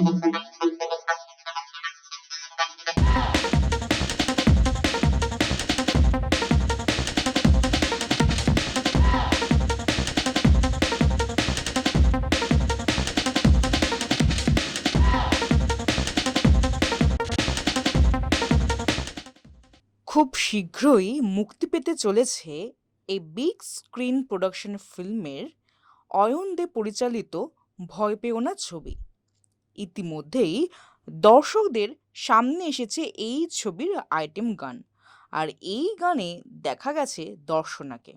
খুব শীঘ্রই মুক্তি পেতে চলেছে এই বিগ স্ক্রিন প্রোডাকশন ফিল্মের অয়ন দে পরিচালিত ভয় পেও না ছবি। ইতিমধ্যেই দর্শকদের সামনে এসেছে এই ছবির আইটেম গান, আর এই গানে দেখা গেছে দর্শনাকে।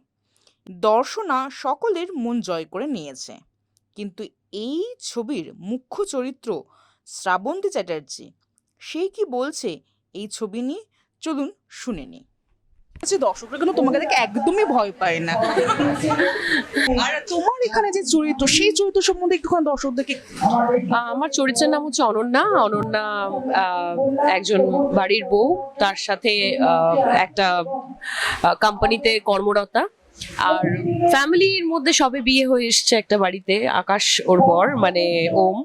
দর্শনা সকলের মন জয় করে নিয়েছে, কিন্তু এই ছবির মুখ্য চরিত্র শ্রাবন্তী চ্যাটার্জি, সে কি বলছে এই ছবি নিয়ে, চলুন শুনে নি। দর্শকরা কিন্তু তোমাকে দেখে একদমই ভয় পায় না, আর তোমার এখানে যে চরিত্র, সেই চরিত্র সম্বন্ধে একটুখানি দর্শকদেরকে। আমার চরিত্রের নাম হচ্ছে অনন্যা। অনন্যা একজন বাড়ির বউ, তার সাথে একটা কোম্পানিতে কর্মরতা, আর ফ্যামিলির মধ্যে সবে বিয়ে হয়ে এসছে একটা বাড়িতে। আকাশ ওর বর, মানে ওম।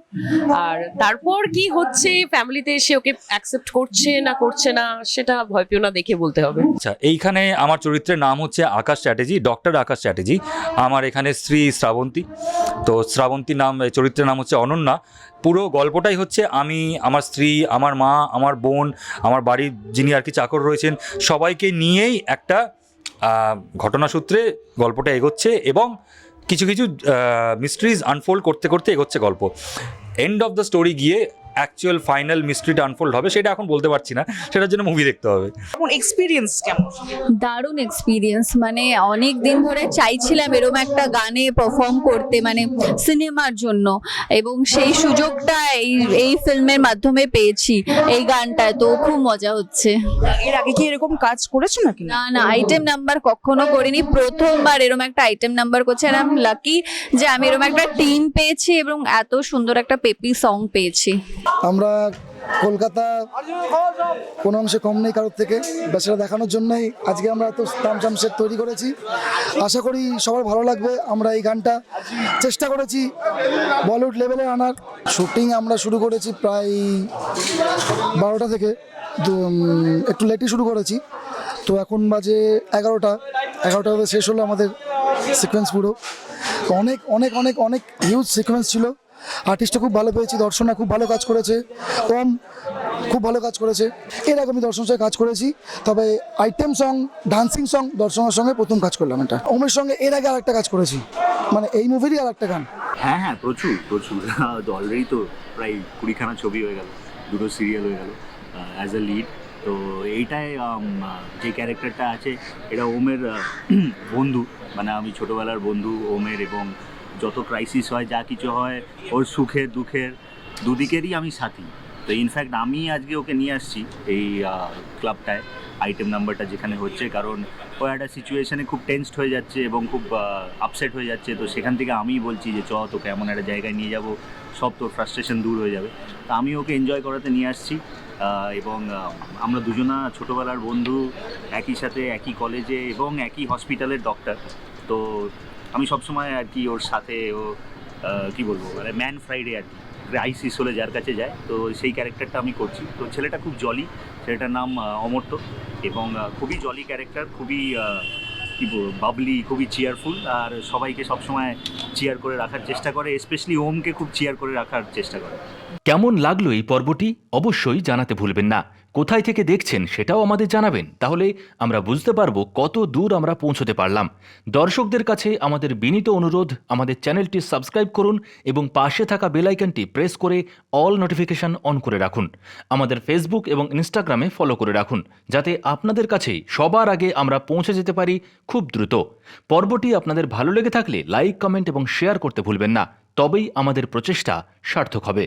আর তারপর কি হচ্ছে ফ্যামিলিতে এসে, ওকে অ্যাকসেপ্ট করছে না করছে না, সেটা ভয় পেও না দেখে বলতে হবে। আচ্ছা, এইখানে আমার চরিত্রের নাম হচ্ছে আকাশ চ্যাটার্জি, ডক্টর আকাশ চ্যাটার্জি। আমার এখানে স্ত্রী শ্রাবন্তী। তো শ্রাবন্তী নাম, চরিত্রের নাম হচ্ছে অনন্যা। পুরো গল্পটাই হচ্ছে আমি, আমার স্ত্রী, আমার মা, আমার বোন, আমার বাড়ির যিনি আর কি চাকর রয়েছেন, সবাইকে নিয়েই একটা ঘটনাসূত্রে গল্পটা এগোচ্ছে, এবং কিছু কিছু মিস্ট্রিজ আনফোল্ড করতে করতে এগোচ্ছে গল্প। এন্ড অফ দ্য স্টোরি গিয়ে অ্যাকচুয়াল ফাইনাল মিস্ট্রিটা আনফোল্ড হবে, সেটা এখন বলতে পারছি না, সেটার জন্য মুভি দেখতে হবে। এক্সপিরিয়েন্স কেমন? দারুণ এক্সপিরিয়েন্স, মানে অনেক দিন ধরে চাইছিলাম এরকম একটা গানে পারফর্ম করতে, মানে সিনেমার জন্য, এবং সেই সুযোগটা এই ফিল্মের মাধ্যমে পেয়েছি। এই গানটায় তো খুব মজা হচ্ছে। এর আগে কি এরকম কাজ করেছো নাকি? না না, আইটেম নাম্বার কখনো করিনি, প্রথমবার এরকম একটা আইটেম নাম্বার করছি। আর আমি লাকি যে আমি এরকম একটা টিম পেয়েছি এবং এত সুন্দর একটা পেপি সং পেয়েছি। আমরা কলকাতা কোনো অংশে কম নেই কারোর থেকে, সেটা দেখানোর জন্যই আজকে আমরা এত তামঝাম সেট তৈরি করেছি। আশা করি সবার ভালো লাগবে। আমরা এই গানটা চেষ্টা করেছি বলিউড লেভেলে আনার। শুটিং আমরা শুরু করেছি প্রায় 12টা থেকে, একটু লেটই শুরু করেছি। তো এখন বাজে 11টা শেষ হলো আমাদের সিকোয়েন্স পুরো। অনেক অনেক অনেক অনেক হিউজ সিকোয়েন্স ছিল। আর্টিস্টটা খুব ভালো পেয়েছি, দর্শনা খুব ভালো কাজ করেছে, ওম খুব ভালো কাজ করেছে। এর আগে আমি দর্শনের সঙ্গে কাজ করেছি, তবে আইটেম সং, ডান্সিং সং দর্শনের সঙ্গে প্রথম কাজ করলাম। এটা ওমের সঙ্গে এর আগে আরেকটা কাজ করেছি, মানে এই মুভিরই আরেকটা গান। হ্যাঁ, প্রচুর অলরেডি তো প্রায় 20খানা ছবি হয়ে গেল, 2টো সিরিয়াল হয়ে গেল অ্যাজ এ লিড। তো এইটায় যে ক্যারেক্টারটা আছে, এটা ওমের বন্ধু, মানে আমি ছোটোবেলার বন্ধু ওমের, এবং যত ক্রাইসিস হয়, যা কিছু হয়, ওর সুখের দুঃখের দুদিকেরই আমি সাথী। তো ইনফ্যাক্ট আমি আজকে ওকে নিয়ে আসছি এই ক্লাবটায়, আইটেম নাম্বারটা যেখানে হচ্ছে, কারণ ও একটা সিচুয়েশানে খুব টেন্সড হয়ে যাচ্ছে এবং খুব আপসেট হয়ে যাচ্ছে। তো সেখান থেকে আমি বলছি যে তোকে এমন একটা জায়গায় নিয়ে যাব, সব তোর ফ্রাস্ট্রেশন দূর হয়ে যাবে। তো আমি ওকে এনজয় করাতে নিয়ে আসছি, এবং আমরা দুজনা ছোটোবেলার বন্ধু, একই সাথে একই কলেজে এবং একই হসপিটালের ডক্টর। তো আমি সবসময় আর কি ওর সাথে, ও কী বলবো, মানে ম্যান ফ্রাইডে আর কি, ক্রাইসিস হলে যার কাছে যায়, তো সেই ক্যারেক্টারটা আমি করছি। তো ছেলেটা খুব জলি, ছেলেটার নাম অমর্ত্য, এবং খুবই জলি ক্যারেক্টার, খুবই কী বলবো, বাবলি, খুবই চিয়ারফুল, আর সবাইকে সবসময় চিয়ার করে রাখার চেষ্টা করে, স্পেশালি ওমকে খুব চিয়ার করে রাখার চেষ্টা করে। কেমন লাগলো এই পর্বটি অবশ্যই জানাতে ভুলবেন না। কোথায় থেকে দেখছেন সেটাও আমাদের জানাবেন, তাহলে আমরা বুঝতে পারবো কত দূর আমরা পৌঁছতে পারলাম। দর্শকদের কাছে আমাদের বিনীত অনুরোধ, আমাদের চ্যানেলটি সাবস্ক্রাইব করুন এবং পাশে থাকা বেল আইকনটি প্রেস করে অল নোটিফিকেশন অন করে রাখুন। আমাদের ফেসবুক এবং ইনস্টাগ্রামে ফলো করে রাখুন, যাতে আপনাদের কাছে সবার আগে আমরা পৌঁছে যেতে পারি খুব দ্রুত। পর্বটি আপনাদের ভালো লেগে থাকলে লাইক, কমেন্ট এবং শেয়ার করতে ভুলবেন না, তবেই আমাদের প্রচেষ্টা সার্থক হবে।